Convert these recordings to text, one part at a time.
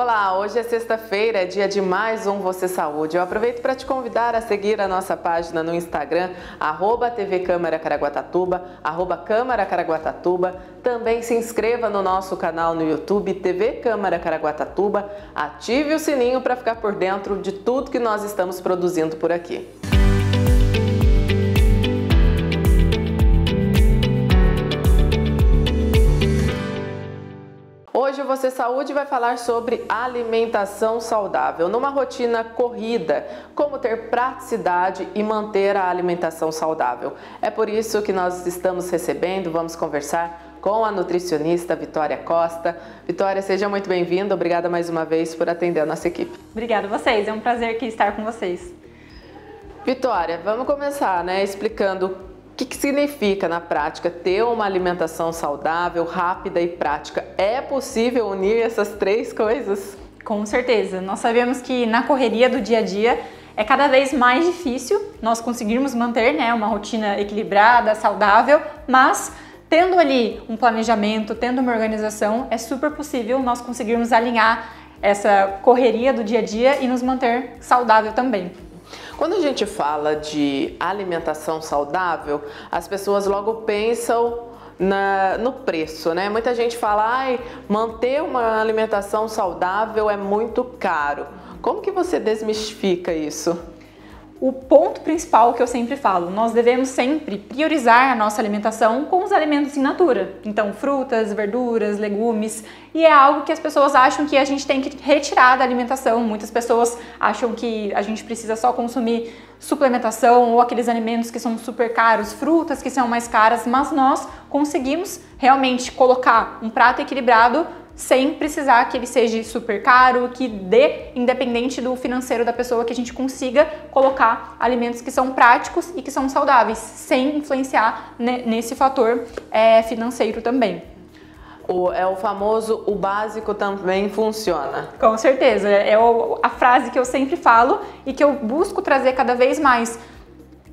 Olá, hoje é sexta-feira, é dia de mais um Você Saúde. Eu aproveito para te convidar a seguir a nossa página no Instagram, @TV Câmara Caraguatatuba, @Câmara Caraguatatuba. Também se inscreva no nosso canal no YouTube, TV Câmara Caraguatatuba. Ative o sininho para ficar por dentro de tudo que nós estamos produzindo por aqui. Hoje o Você Saúde vai falar sobre alimentação saudável, numa rotina corrida, como ter praticidade e manter a alimentação saudável. É por isso que nós estamos recebendo, vamos conversar com a nutricionista Vitória Costa. Vitória, seja muito bem-vinda, obrigada mais uma vez por atender a nossa equipe. Obrigada a vocês, é um prazer aqui estar com vocês. Vitória, vamos começar, explicando o que significa na prática ter uma alimentação saudável, rápida e prática. É possível unir essas três coisas? Com certeza. Nós sabemos que na correria do dia a dia é cada vez mais difícil nós conseguirmos manter uma rotina equilibrada, saudável, mas tendo ali um planejamento, tendo uma organização, é super possível nós conseguirmos alinhar essa correria do dia a dia e nos manter saudável também. Quando a gente fala de alimentação saudável, as pessoas logo pensam no preço, Muita gente fala, manter uma alimentação saudável é muito caro. Como que você desmistifica isso? O ponto principal que eu sempre falo, nós devemos sempre priorizar a nossa alimentação com os alimentos in natura. Então, frutas, verduras, legumes, e é algo que as pessoas acham que a gente tem que retirar da alimentação. Muitas pessoas acham que a gente precisa só consumir suplementação ou aqueles alimentos que são super caros, frutas que são mais caras, mas nós conseguimos realmente colocar um prato equilibrado sem precisar que ele seja super caro, que dê, independente do financeiro da pessoa, que a gente consiga colocar alimentos que são práticos e que são saudáveis, sem influenciar nesse fator financeiro também. O famoso, o básico também funciona. Com certeza, é a frase que eu sempre falo e que eu busco trazer cada vez mais,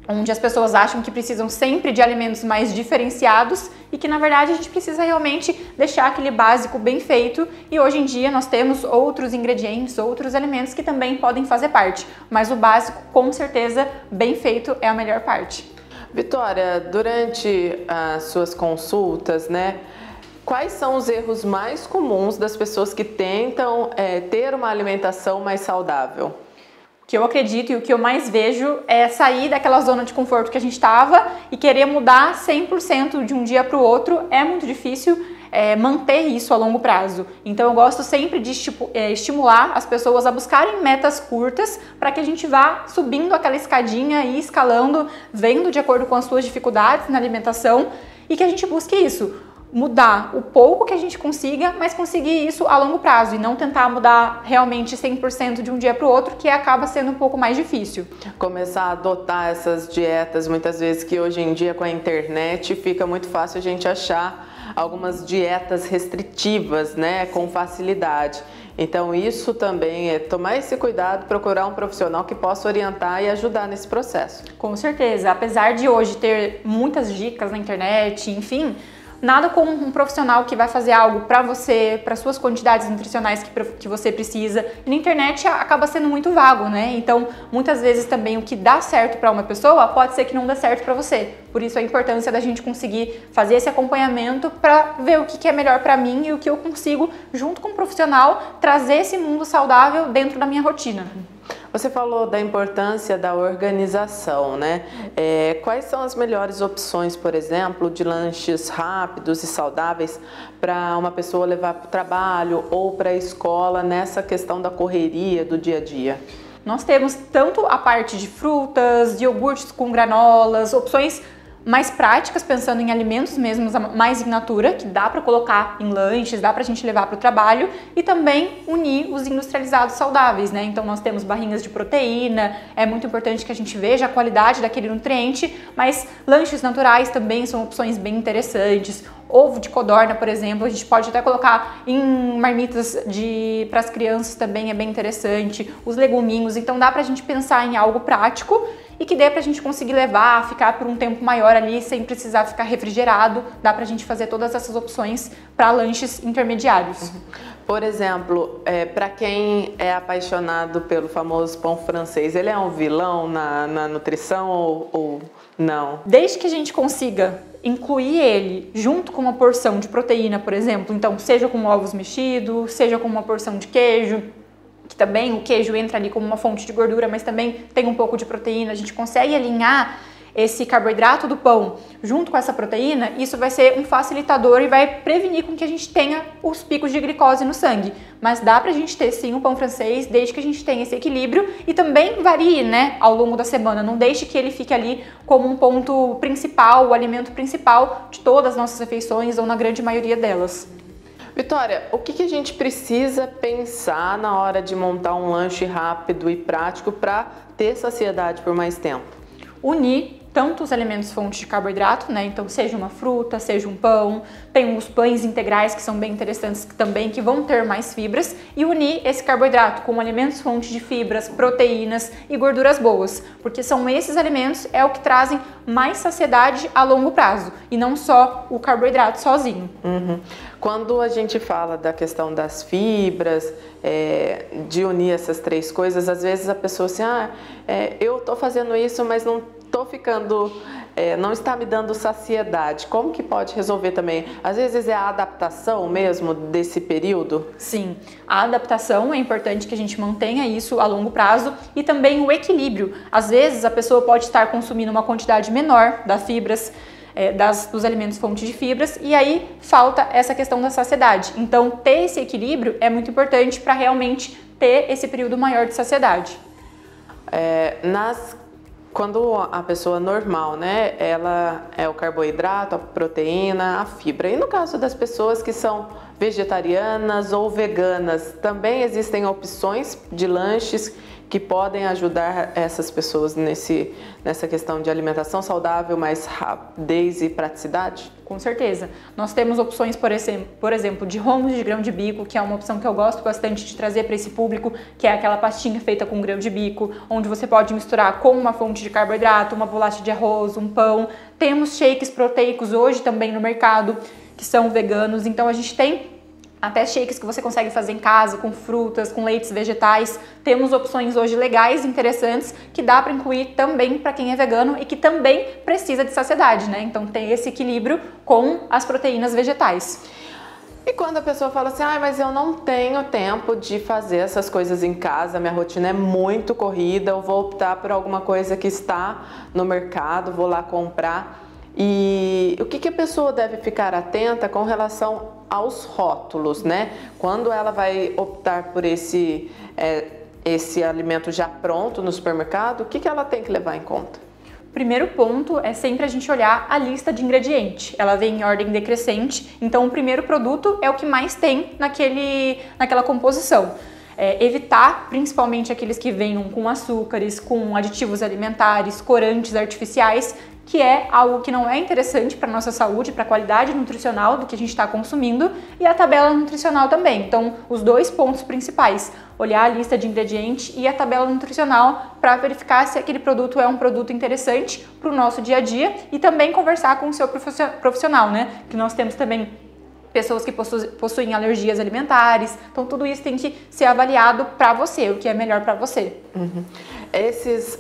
onde as pessoas acham que precisam sempre de alimentos mais diferenciados e que na verdade a gente precisa realmente deixar aquele básico bem feito, e hoje em dia nós temos outros ingredientes, outros alimentos que também podem fazer parte, mas o básico, com certeza, bem feito é a melhor parte. Vitória, durante as suas consultas, quais são os erros mais comuns das pessoas que tentam ter uma alimentação mais saudável? O que eu acredito e o que eu mais vejo é sair daquela zona de conforto que a gente estava e querer mudar 100% de um dia para o outro. É muito difícil manter isso a longo prazo. Então eu gosto sempre de estimular as pessoas a buscarem metas curtas para que a gente vá subindo aquela escadinha e escalando, vendo de acordo com as suas dificuldades na alimentação, e que a gente busque isso. Mudar o pouco que a gente consiga, mas conseguir isso a longo prazo e não tentar mudar realmente 100% de um dia para o outro, que acaba sendo um pouco mais difícil. Começar a adotar essas dietas, muitas vezes que hoje em dia com a internet fica muito fácil a gente achar algumas dietas restritivas, com facilidade. Então isso também é tomar esse cuidado, procurar um profissional que possa orientar e ajudar nesse processo. Com certeza, apesar de hoje ter muitas dicas na internet, enfim, nada como um profissional que vai fazer algo para você, para suas quantidades nutricionais que você precisa. E na internet acaba sendo muito vago, Então, muitas vezes também o que dá certo para uma pessoa pode ser que não dê certo para você. Por isso a importância da gente conseguir fazer esse acompanhamento para ver o que é melhor para mim e o que eu consigo, junto com o profissional, trazer esse mundo saudável dentro da minha rotina. Você falou da importância da organização, Quais são as melhores opções, por exemplo, de lanches rápidos e saudáveis para uma pessoa levar para o trabalho ou para a escola nessa questão da correria do dia a dia? Nós temos tanto a parte de frutas, de iogurtes com granolas, opções mais práticas, pensando em alimentos mesmo mais in natura, que dá para colocar em lanches, dá para a gente levar para o trabalho, e também unir os industrializados saudáveis, Então nós temos barrinhas de proteína, é muito importante que a gente veja a qualidade daquele nutriente, mas lanches naturais também são opções bem interessantes. Ovo de codorna, por exemplo, a gente pode até colocar em marmitas para as crianças, também é bem interessante. Os leguminhos, então dá pra gente pensar em algo prático e que dê pra gente conseguir levar, ficar por um tempo maior ali sem precisar ficar refrigerado. Dá pra gente fazer todas essas opções para lanches intermediários. Por exemplo, para quem é apaixonado pelo famoso pão francês, ele é um vilão na nutrição ou não? Desde que a gente consiga incluir ele junto com uma porção de proteína, por exemplo, então seja com ovos mexidos, seja com uma porção de queijo, que também o queijo entra ali como uma fonte de gordura, mas também tem um pouco de proteína, a gente consegue alinhar esse carboidrato do pão junto com essa proteína, isso vai ser um facilitador e vai prevenir com que a gente tenha os picos de glicose no sangue. Mas dá pra gente ter sim o pão francês, desde que a gente tenha esse equilíbrio e também varie, né, ao longo da semana. Não deixe que ele fique ali como um ponto principal, o alimento principal de todas as nossas refeições ou na grande maioria delas. Vitória, o que a gente precisa pensar na hora de montar um lanche rápido e prático para ter saciedade por mais tempo? Unir tanto os alimentos fontes de carboidrato, né? Então, seja uma fruta, seja um pão, tem os pães integrais que são bem interessantes também, que vão ter mais fibras, e unir esse carboidrato com alimentos fontes de fibras, proteínas e gorduras boas, porque são esses alimentos o que trazem mais saciedade a longo prazo, e não só o carboidrato sozinho. Quando a gente fala da questão das fibras, de unir essas três coisas, às vezes a pessoa assim, eu tô fazendo isso, mas não tô ficando, não está me dando saciedade. Como que pode resolver também? Às vezes é a adaptação mesmo desse período? Sim, a adaptação é importante que a gente mantenha isso a longo prazo e também o equilíbrio. Às vezes a pessoa pode estar consumindo uma quantidade menor das fibras, dos alimentos fontes de fibras, e aí falta essa questão da saciedade. Então, ter esse equilíbrio é muito importante para realmente ter esse período maior de saciedade. Quando a pessoa normal, né, ela é o carboidrato, a proteína, a fibra. E no caso das pessoas que são vegetarianas ou veganas, também existem opções de lanches que podem ajudar essas pessoas nessa questão de alimentação saudável, mais rapidez e praticidade? Com certeza. Nós temos opções, por exemplo, de romos de grão de bico, que é uma opção que eu gosto bastante de trazer para esse público, que é aquela pastinha feita com grão de bico, onde você pode misturar com uma fonte de carboidrato, uma bolacha de arroz, um pão. Temos shakes proteicos hoje também no mercado, que são veganos, então a gente tem até shakes que você consegue fazer em casa, com frutas, com leites vegetais. Temos opções hoje legais, interessantes, que dá para incluir também para quem é vegano e que também precisa de saciedade, né? Então tem esse equilíbrio com as proteínas vegetais. E quando a pessoa fala assim, mas eu não tenho tempo de fazer essas coisas em casa, minha rotina é muito corrida, eu vou optar por alguma coisa que está no mercado, vou lá comprar. E o que a pessoa deve ficar atenta com relação aos rótulos, né? Quando ela vai optar por esse alimento já pronto no supermercado, o que ela tem que levar em conta? O primeiro ponto é sempre a gente olhar a lista de ingredientes. Ela vem em ordem decrescente, então o primeiro produto é o que mais tem naquela composição. Evitar principalmente aqueles que venham com açúcares, com aditivos alimentares, corantes artificiais, que é algo que não é interessante para a nossa saúde, para a qualidade nutricional do que a gente está consumindo, e a tabela nutricional também. Então, os dois pontos principais, olhar a lista de ingredientes e a tabela nutricional para verificar se aquele produto é um produto interessante para o nosso dia a dia, e também conversar com o seu profissional, né? Que nós temos também pessoas que possuem alergias alimentares, então tudo isso tem que ser avaliado para você, o que é melhor para você. Esses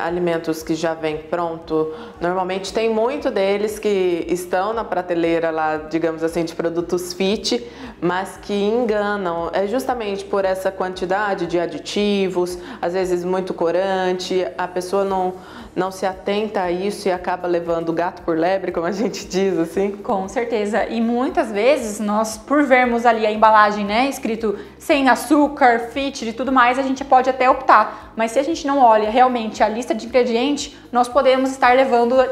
alimentos que já vêm pronto, normalmente tem muito deles que estão na prateleira lá, digamos assim, de produtos fit, mas que enganam, justamente por essa quantidade de aditivos, às vezes muito corante, a pessoa não se atenta a isso e acaba levando o gato por lebre, como a gente diz, assim. Com certeza, e muitas vezes nós, por vermos ali a embalagem, né, escrito sem açúcar, fit e tudo mais, a gente pode até optar, mas se a gente não olha realmente a lista de ingredientes, nós podemos estar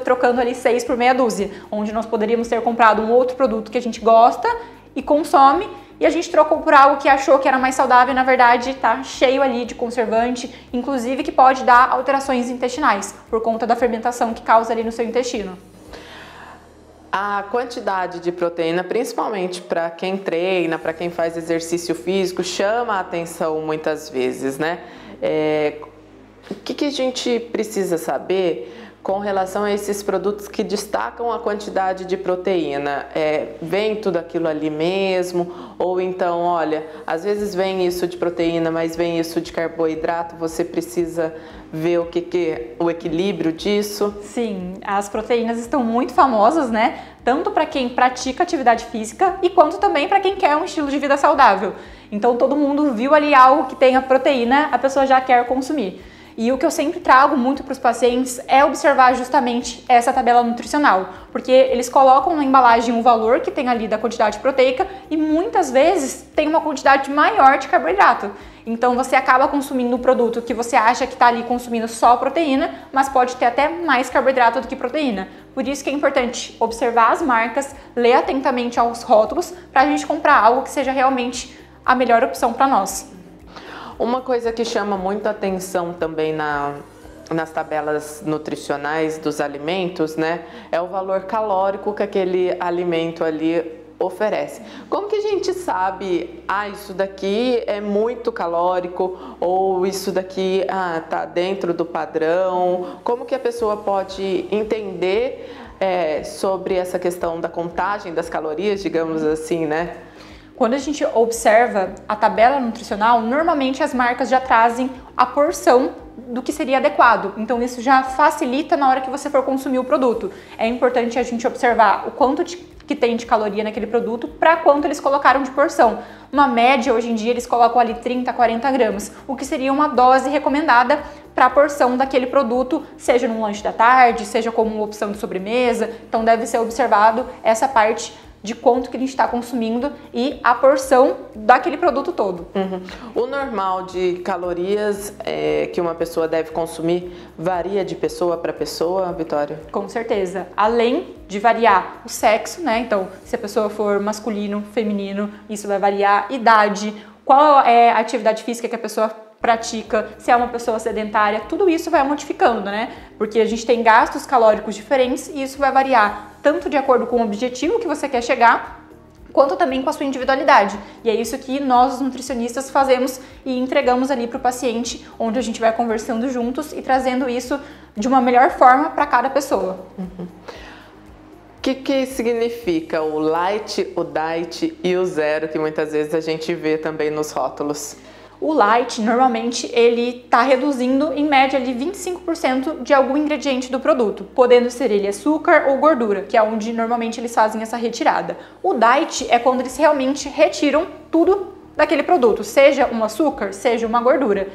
trocando ali 6 por meia dúzia, onde nós poderíamos ter comprado um outro produto que a gente gosta e consome, e a gente trocou por algo que achou que era mais saudável e na verdade está cheio ali de conservante, inclusive que pode dar alterações intestinais, por conta da fermentação que causa ali no seu intestino. A quantidade de proteína, principalmente para quem treina, para quem faz exercício físico, chama a atenção muitas vezes, né? O que a gente precisa saber com relação a esses produtos que destacam a quantidade de proteína, vem tudo aquilo ali mesmo? Ou então, olha, às vezes vem isso de proteína, mas vem isso de carboidrato, você precisa ver o equilíbrio disso? Sim, as proteínas estão muito famosas, né? Tanto para quem pratica atividade física e quanto também para quem quer um estilo de vida saudável. Então todo mundo viu ali algo que tenha proteína, a pessoa já quer consumir. E o que eu sempre trago muito para os pacientes é observar justamente essa tabela nutricional, porque eles colocam na embalagem um valor que tem ali da quantidade proteica e muitas vezes tem uma quantidade maior de carboidrato. Então você acaba consumindo o produto que você acha que está ali consumindo só proteína, mas pode ter até mais carboidrato do que proteína. Por isso que é importante observar as marcas, ler atentamente aos rótulos para a gente comprar algo que seja realmente a melhor opção para nós. Uma coisa que chama muita atenção também nas tabelas nutricionais dos alimentos, né, é o valor calórico que aquele alimento ali oferece. Como que a gente sabe, isso daqui é muito calórico ou isso daqui tá dentro do padrão? Como que a pessoa pode entender sobre essa questão da contagem das calorias, digamos assim, né? Quando a gente observa a tabela nutricional, normalmente as marcas já trazem a porção do que seria adequado. Então isso já facilita na hora que você for consumir o produto. É importante a gente observar o quanto que tem de caloria naquele produto para quanto eles colocaram de porção. Uma média, hoje em dia, eles colocam ali 30 a 40 gramas, o que seria uma dose recomendada para a porção daquele produto, seja no lanche da tarde, seja como uma opção de sobremesa. Então deve ser observado essa parte de quanto que a gente está consumindo e a porção daquele produto todo. O normal de calorias que uma pessoa deve consumir varia de pessoa para pessoa, Vitória? Com certeza. Além de variar o sexo, né? Então, se a pessoa for masculino, feminino, isso vai variar. Idade, qual é a atividade física que a pessoa pratica, se é uma pessoa sedentária, tudo isso vai modificando, né? Porque a gente tem gastos calóricos diferentes e isso vai variar tanto de acordo com o objetivo que você quer chegar, quanto também com a sua individualidade. E é isso que nós, os nutricionistas, fazemos e entregamos ali para o paciente, onde a gente vai conversando juntos e trazendo isso de uma melhor forma para cada pessoa. O que significa o light, o diet e o zero, que muitas vezes a gente vê também nos rótulos? O light, normalmente, ele está reduzindo em média ali 25% de algum ingrediente do produto, podendo ser ele açúcar ou gordura, que é onde normalmente eles fazem essa retirada. O diet é quando eles realmente retiram tudo daquele produto, seja um açúcar, seja uma gordura.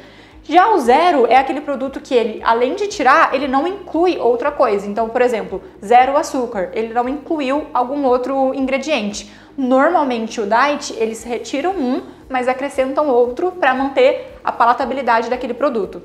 Já o zero é aquele produto que ele, além de tirar, ele não inclui outra coisa. Então, por exemplo, zero açúcar, ele não incluiu algum outro ingrediente. Normalmente o diet, eles retiram um, mas acrescentam outro para manter a palatabilidade daquele produto.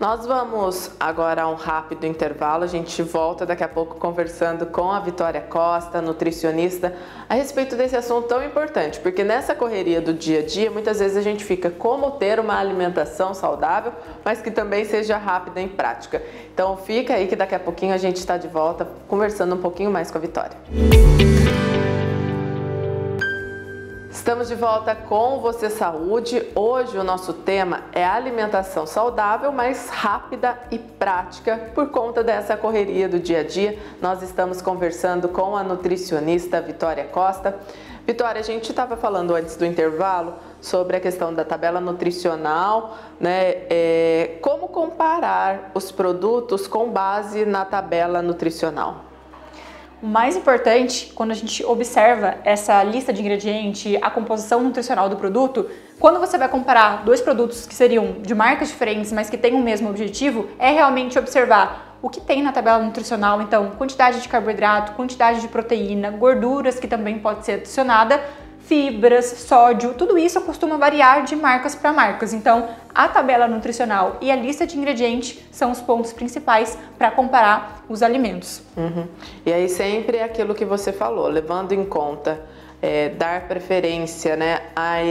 Nós vamos agora a um rápido intervalo, a gente volta daqui a pouco conversando com a Vitória Costa, nutricionista, a respeito desse assunto tão importante, porque nessa correria do dia a dia, muitas vezes a gente fica como ter uma alimentação saudável, mas que também seja rápida e prática. Então fica aí que daqui a pouquinho a gente está de volta conversando um pouquinho mais com a Vitória. Estamos de volta com Você Saúde. Hoje o nosso tema é alimentação saudável, mas rápida e prática por conta dessa correria do dia a dia. Nós estamos conversando com a nutricionista Vitória Costa. Vitória, a gente estava falando antes do intervalo sobre a questão da tabela nutricional, né? Como comparar os produtos com base na tabela nutricional? O mais importante, quando a gente observa essa lista de ingredientes, a composição nutricional do produto, quando você vai comparar dois produtos que seriam de marcas diferentes, mas que têm o mesmo objetivo, é realmente observar o que tem na tabela nutricional, então quantidade de carboidrato, quantidade de proteína, gorduras que também pode ser adicionada, fibras, sódio, tudo isso costuma variar de marcas para marcas. Então, a tabela nutricional e a lista de ingredientes são os pontos principais para comparar os alimentos. E aí sempre é aquilo que você falou, levando em conta dar preferência, né, a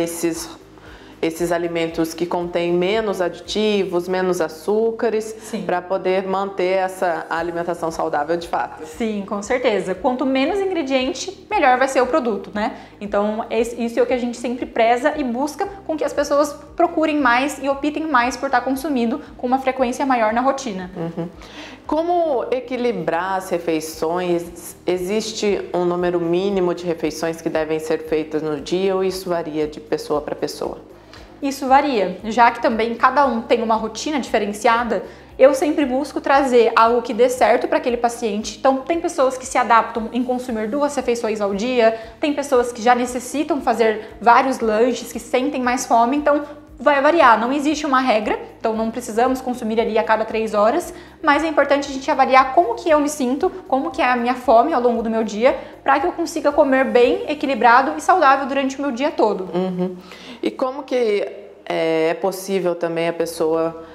esses alimentos que contêm menos aditivos, menos açúcares, para poder manter essa alimentação saudável de fato. Sim, com certeza. Quanto menos ingrediente, melhor vai ser o produto, né? Então, isso é o que a gente sempre preza e busca com que as pessoas procurem mais e optem mais por estar consumindo com uma frequência maior na rotina. Como equilibrar as refeições? Existe um número mínimo de refeições que devem ser feitas no dia ou isso varia de pessoa para pessoa? Isso varia, já que também cada um tem uma rotina diferenciada, eu sempre busco trazer algo que dê certo para aquele paciente. Então, tem pessoas que se adaptam em consumir 2 refeições ao dia, tem pessoas que já necessitam fazer vários lanches, que sentem mais fome, então vai variar, não existe uma regra, então não precisamos consumir ali a cada 3 horas, mas é importante a gente avaliar como que eu me sinto, como que é a minha fome ao longo do meu dia, para que eu consiga comer bem, equilibrado e saudável durante o meu dia todo. E como que é possível também a pessoa,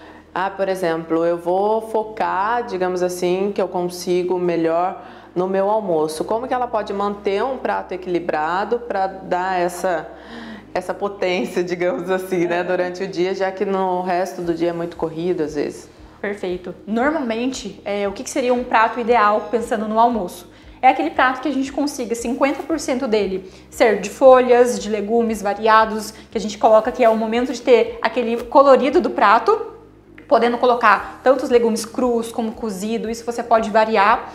por exemplo, eu vou focar, digamos assim, que eu consigo melhor no meu almoço, como que ela pode manter um prato equilibrado para dar essa potência, digamos assim, né, durante o dia, já que no resto do dia é muito corrido às vezes? Perfeito. Normalmente, o que seria um prato ideal pensando no almoço? É aquele prato que a gente consiga 50% dele ser de folhas, de legumes variados, que a gente coloca que é o momento de ter aquele colorido do prato, podendo colocar tanto os legumes crus como cozido, isso você pode variar.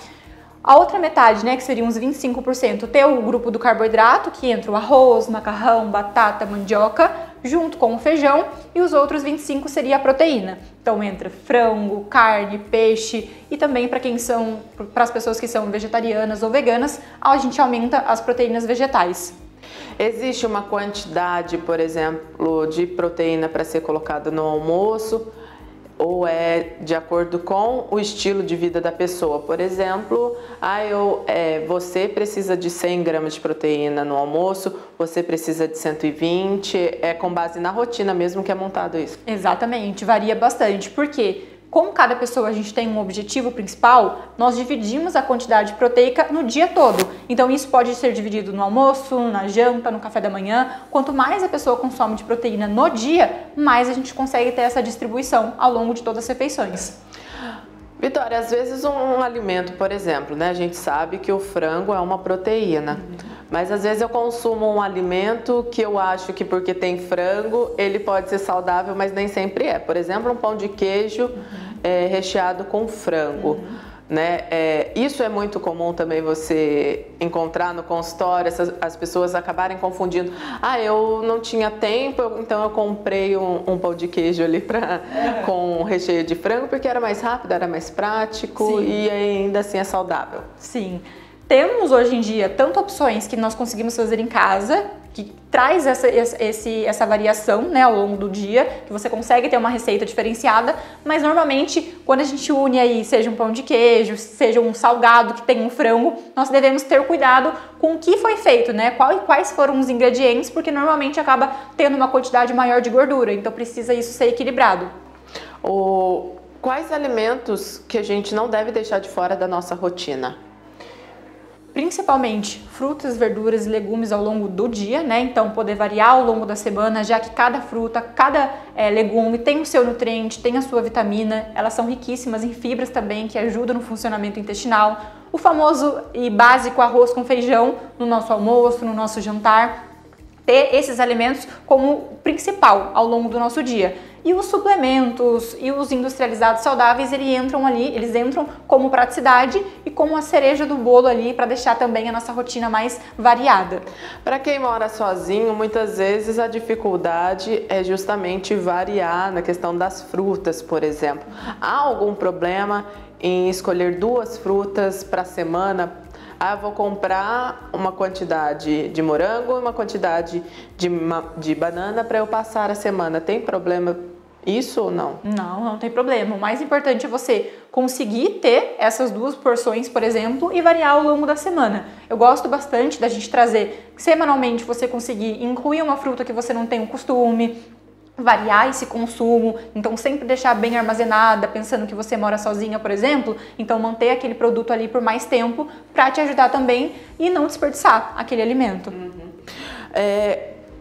A outra metade, né, que seria uns 25%, ter o grupo do carboidrato, que entra o arroz, macarrão, batata, mandioca, junto com o feijão, e os outros 25% seria a proteína. Então entra frango, carne, peixe e também para as pessoas que são vegetarianas ou veganas, a gente aumenta as proteínas vegetais. Existe uma quantidade, por exemplo, de proteína para ser colocada no almoço? Ou é de acordo com o estilo de vida da pessoa? Por exemplo, você precisa de 100 gramas de proteína no almoço, você precisa de 120, é com base na rotina mesmo que é montado isso? Exatamente, varia bastante, porque como cada pessoa a gente tem um objetivo principal, nós dividimos a quantidade proteica no dia todo. Então isso pode ser dividido no almoço, na janta, no café da manhã. Quanto mais a pessoa consome de proteína no dia, mais a gente consegue ter essa distribuição ao longo de todas as refeições. Vitória, às vezes um alimento, por exemplo, né, a gente sabe que o frango é uma proteína, mas às vezes eu consumo um alimento que eu acho que porque tem frango, ele pode ser saudável, mas nem sempre é. Por exemplo, um pão de queijo recheado com frango. Né? Isso é muito comum também você encontrar no consultório, as pessoas acabarem confundindo. Eu não tinha tempo, então eu comprei um pão de queijo ali com recheio de frango, porque era mais rápido, era mais prático. Sim. E ainda assim é saudável. Sim. Temos hoje em dia tanto opções que nós conseguimos fazer em casa, que traz essa variação, né, ao longo do dia, que você consegue ter uma receita diferenciada, mas normalmente quando a gente une aí, seja um pão de queijo, seja um salgado que tem um frango, nós devemos ter cuidado com o que foi feito, né, quais foram os ingredientes, porque normalmente acaba tendo uma quantidade maior de gordura, então precisa isso ser equilibrado. Quais alimentos que a gente não deve deixar de fora da nossa rotina? Principalmente frutas, verduras e legumes ao longo do dia, né? Então poder variar ao longo da semana, já que cada fruta, cada legume tem o seu nutriente, tem a sua vitamina, elas são riquíssimas em fibras também, que ajudam no funcionamento intestinal. O famoso e básico arroz com feijão no nosso almoço, no nosso jantar. Ter esses alimentos como principal ao longo do nosso dia. E os suplementos e os industrializados saudáveis, eles entram como praticidade e como a cereja do bolo ali para deixar também a nossa rotina mais variada. Para quem mora sozinho, muitas vezes a dificuldade é justamente variar na questão das frutas, por exemplo. Há algum problema em escolher 2 frutas para a semana? Eu vou comprar uma quantidade de morango e uma quantidade de banana para eu passar a semana. Tem problema isso ou não? Não tem problema. O mais importante é você conseguir ter essas 2 porções, por exemplo, e variar ao longo da semana. Eu gosto bastante da gente trazer semanalmente, você conseguir incluir uma fruta que você não tem o costume, variar esse consumo, então sempre deixar bem armazenada, pensando que você mora sozinha, por exemplo, então manter aquele produto ali por mais tempo para te ajudar também e não desperdiçar aquele alimento.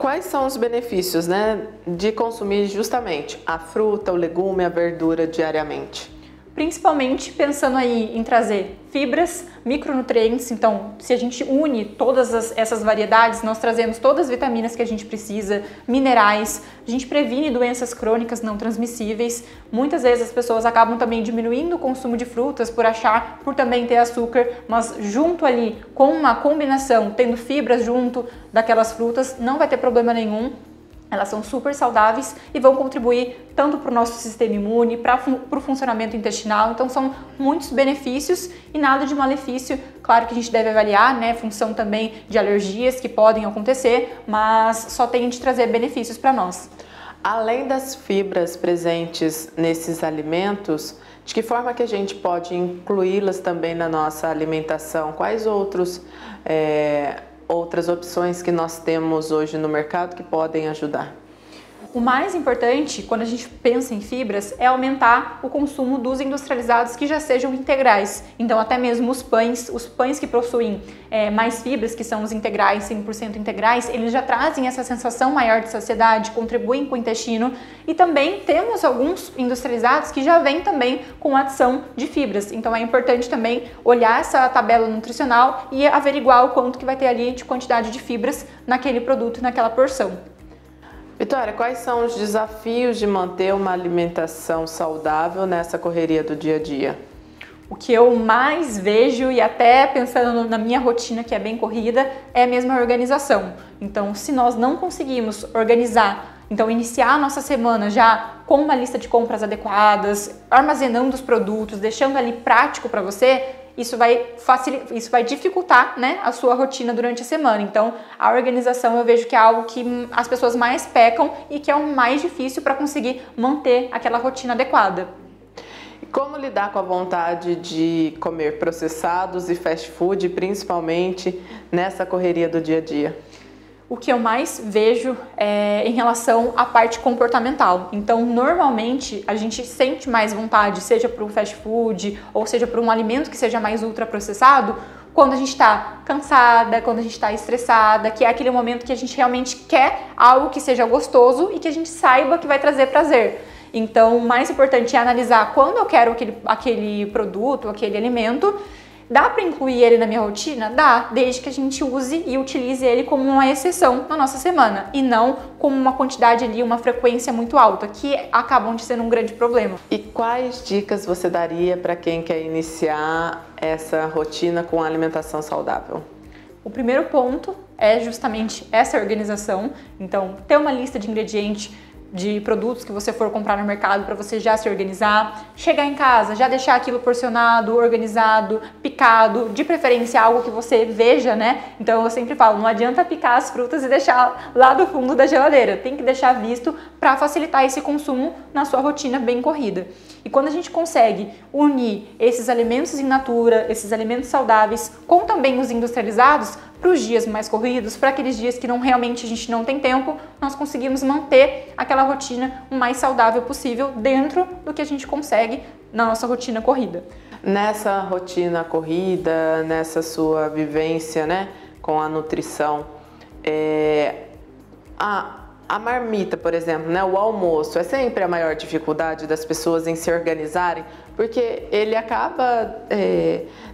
quais são os benefícios, né, de consumir justamente a fruta, o legume, a verdura diariamente? Principalmente pensando aí em trazer fibras, micronutrientes. Então, se a gente une todas essas variedades, nós trazemos todas as vitaminas que a gente precisa, minerais, a gente previne doenças crônicas não transmissíveis. Muitas vezes as pessoas acabam também diminuindo o consumo de frutas por também ter açúcar, mas junto ali com uma combinação, tendo fibras junto daquelas frutas, não vai ter problema nenhum. Elas são super saudáveis e vão contribuir tanto para o nosso sistema imune, para o funcionamento intestinal. Então são muitos benefícios e nada de malefício. Claro que a gente deve avaliar, né, função também de alergias que podem acontecer, mas só tem de trazer benefícios para nós. Além das fibras presentes nesses alimentos, de que forma que a gente pode incluí-las também na nossa alimentação? Quais outras opções que nós temos hoje no mercado que podem ajudar? O mais importante, quando a gente pensa em fibras, é aumentar o consumo dos industrializados que já sejam integrais. Então, até mesmo os pães que possuem mais fibras, que são os integrais, 100% integrais, eles já trazem essa sensação maior de saciedade, contribuem com o intestino. E também temos alguns industrializados que já vêm também com adição de fibras. Então, é importante também olhar essa tabela nutricional e averiguar o quanto que vai ter ali de quantidade de fibras naquele produto, naquela porção. Vitória, quais são os desafios de manter uma alimentação saudável nessa correria do dia a dia? O que eu mais vejo, e até pensando na minha rotina que é bem corrida, é a mesma organização. Então, se nós não conseguimos organizar, então iniciar a nossa semana já com uma lista de compras adequadas, armazenando os produtos, deixando ali prático para você, isso vai dificultar, né, a sua rotina durante a semana. Então, a organização eu vejo que é algo que as pessoas mais pecam e que é o mais difícil para conseguir manter aquela rotina adequada. E como lidar com a vontade de comer processados e fast food, principalmente nessa correria do dia a dia? O que eu mais vejo é em relação à parte comportamental. Então, normalmente, a gente sente mais vontade, seja para um fast food ou seja para um alimento que seja mais ultraprocessado, quando a gente está cansada, quando a gente está estressada, que é aquele momento que a gente realmente quer algo que seja gostoso e que a gente saiba que vai trazer prazer. Então, o mais importante é analisar quando eu quero aquele produto, aquele alimento. Dá para incluir ele na minha rotina? Dá, desde que a gente use e utilize ele como uma exceção na nossa semana e não como uma quantidade ali, uma frequência muito alta, que acabam de ser um grande problema. E quais dicas você daria para quem quer iniciar essa rotina com alimentação saudável? O primeiro ponto é justamente essa organização. Então, ter uma lista de ingredientes de produtos que você for comprar no mercado para você já se organizar, chegar em casa, já deixar aquilo porcionado, organizado, picado, de preferência algo que você veja, né? Então eu sempre falo, não adianta picar as frutas e deixar lá do fundo da geladeira, tem que deixar visto para facilitar esse consumo na sua rotina bem corrida. E quando a gente consegue unir esses alimentos in natura, esses alimentos saudáveis, com também os industrializados, para os dias mais corridos, para aqueles dias que realmente a gente não tem tempo, nós conseguimos manter aquela rotina o mais saudável possível dentro do que a gente consegue na nossa rotina corrida. Nessa rotina corrida, nessa sua vivência, né, com a nutrição, a marmita, por exemplo, né, o almoço, é sempre a maior dificuldade das pessoas em se organizarem, porque ele acaba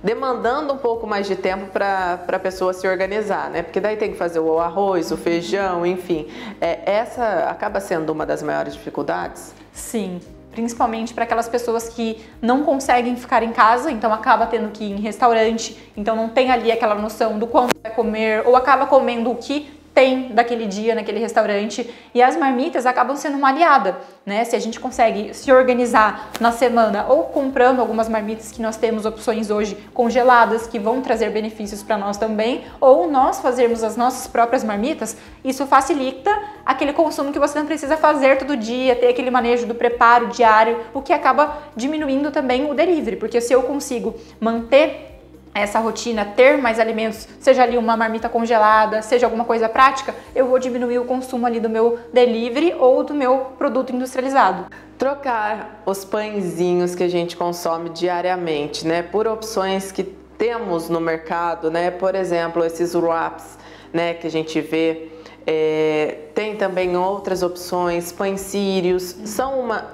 demandando um pouco mais de tempo para a pessoa se organizar, né? Porque daí tem que fazer o arroz, o feijão, enfim. Essa acaba sendo uma das maiores dificuldades? Sim, principalmente para aquelas pessoas que não conseguem ficar em casa, então acaba tendo que ir em restaurante, então não tem ali aquela noção do quanto vai comer, ou acaba comendo o que tem daquele dia naquele restaurante, e as marmitas acabam sendo uma aliada, né? Se a gente consegue se organizar na semana ou comprando algumas marmitas, que nós temos opções hoje congeladas que vão trazer benefícios para nós também, ou nós fazermos as nossas próprias marmitas, isso facilita aquele consumo que você não precisa fazer todo dia, ter aquele manejo do preparo diário, o que acaba diminuindo também o delivery, porque se eu consigo manter essa rotina, ter mais alimentos, seja ali uma marmita congelada, seja alguma coisa prática, eu vou diminuir o consumo ali do meu delivery ou do meu produto industrializado. Trocar os pãezinhos que a gente consome diariamente, né, por opções que temos no mercado, né, por exemplo, esses wraps, né, que a gente vê Tem também outras opções, pães sírios,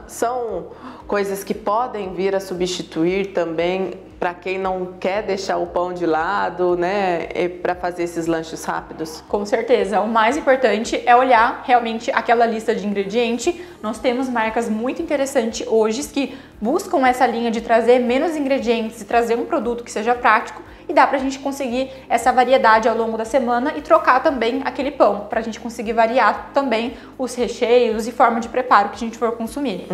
são coisas que podem vir a substituir também para quem não quer deixar o pão de lado, né, para fazer esses lanches rápidos? Com certeza, o mais importante é olhar realmente aquela lista de ingredientes. Nós temos marcas muito interessantes hoje que buscam essa linha de trazer menos ingredientes e trazer um produto que seja prático, e dá pra gente conseguir essa variedade ao longo da semana e trocar também aquele pão, pra gente conseguir variar também os recheios e forma de preparo que a gente for consumir.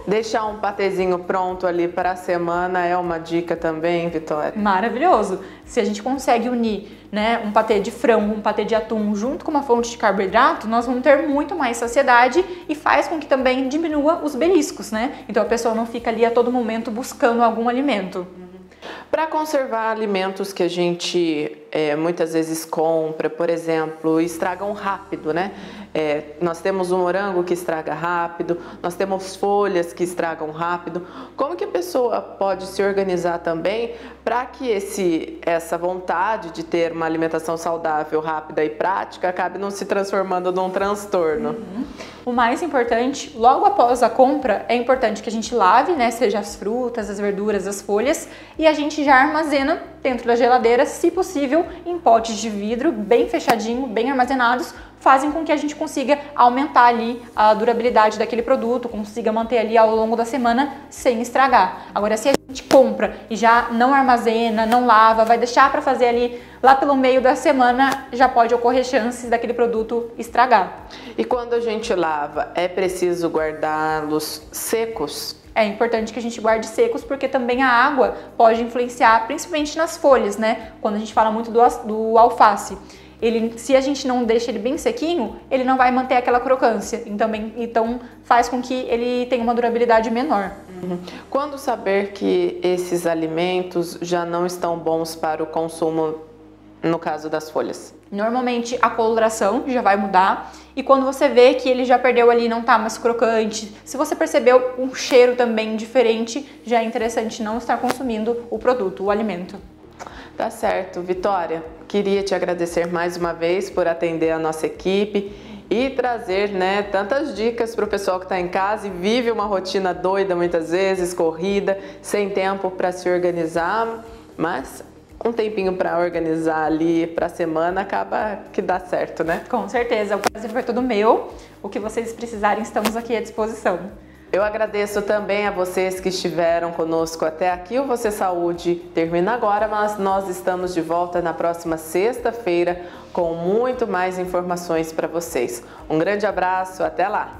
Deixar um patezinho pronto ali para a semana é uma dica também, Vitória? Maravilhoso! Se a gente consegue unir, né, um patê de frango, um patê de atum junto com uma fonte de carboidrato, nós vamos ter muito mais saciedade e faz com que também diminua os beliscos, né? Então a pessoa não fica ali a todo momento buscando algum alimento. Para conservar alimentos que a gente muitas vezes compra, por exemplo, estragam rápido, né? Nós temos o morango que estraga rápido, nós temos folhas que estragam rápido. Como que a pessoa pode se organizar também para que essa vontade de ter uma alimentação saudável, rápida e prática acabe não se transformando num transtorno? O mais importante, logo após a compra, é importante que a gente lave, né, seja as frutas, as verduras, as folhas, e a gente já armazena dentro da geladeira, se possível, em potes de vidro, bem fechadinho, bem armazenados, fazem com que a gente consiga aumentar ali a durabilidade daquele produto, consiga manter ali ao longo da semana sem estragar. Agora, se a gente compra e já não armazena, não lava, vai deixar para fazer ali lá pelo meio da semana, já pode ocorrer chances daquele produto estragar. E quando a gente lava, é preciso guardá-los secos? É importante que a gente guarde secos, porque também a água pode influenciar, principalmente nas folhas, né? Quando a gente fala muito do alface. Se a gente não deixa ele bem sequinho, ele não vai manter aquela crocância. Então faz com que ele tenha uma durabilidade menor. Quando saber que esses alimentos já não estão bons para o consumo, no caso das folhas? Normalmente a coloração já vai mudar, e quando você vê que ele já perdeu ali, não tá mais crocante, se você percebeu um cheiro também diferente, já é interessante não estar consumindo o produto, o alimento. Tá certo, Vitória. Queria te agradecer mais uma vez por atender a nossa equipe e trazer, né, tantas dicas para o pessoal que está em casa e vive uma rotina doida muitas vezes, corrida, sem tempo para se organizar, mas um tempinho para organizar ali para a semana acaba que dá certo, né? Com certeza, o prazer foi todo meu. O que vocês precisarem, estamos aqui à disposição. Eu agradeço também a vocês que estiveram conosco até aqui. O Você Saúde termina agora, mas nós estamos de volta na próxima sexta-feira com muito mais informações para vocês. Um grande abraço, até lá!